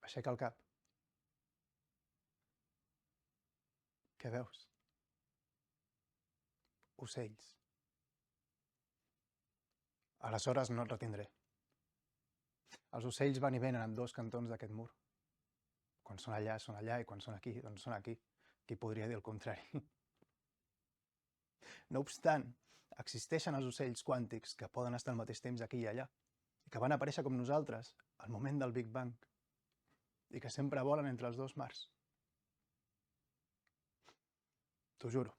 Aixeca el cap. Què veus? Ocells. Aleshores no et retindré. Els ocells van i venen en dos cantons d'aquest mur. Quan són allà, i quan són aquí, doncs són aquí. Qui podria dir el contrari? No obstant, existeixen els ocells quàntics que poden estar al mateix temps aquí i allà, i que van aparèixer com nosaltres al moment del Big Bang, i que sempre volen entre els dos mars. T'ho juro,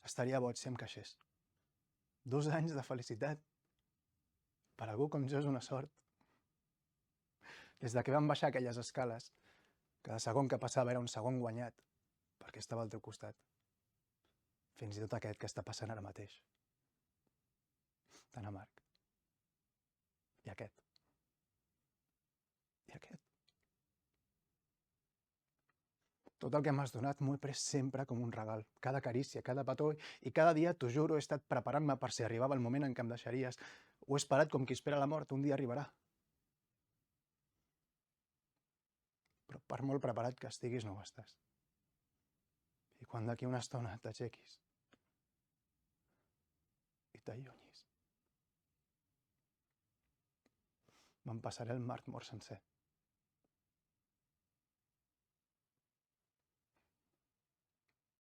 estaria boig si em queixés. 2 anys de felicitat. Per algú com jo és una sort. Des de que vam baixar aquelles escales, cada segon que passava era un segon guanyat, perquè estava al teu costat. Fins i tot aquest que està passant ara mateix. Tan amarg. I aquest. I aquest. Tot el que m'has donat m'ho he pres sempre com un regal. Cada carícia, cada petó, i cada dia, t'ho juro, he estat preparant-me per si arribava el moment en què em deixaries. Ho he esperat com qui espera la mort, un dia arribarà. Però per molt preparat que estiguis, no ho estàs. I quan d'aquí una estona t'aixequis i t'allunyis, me'n passaré el mar mort sencer.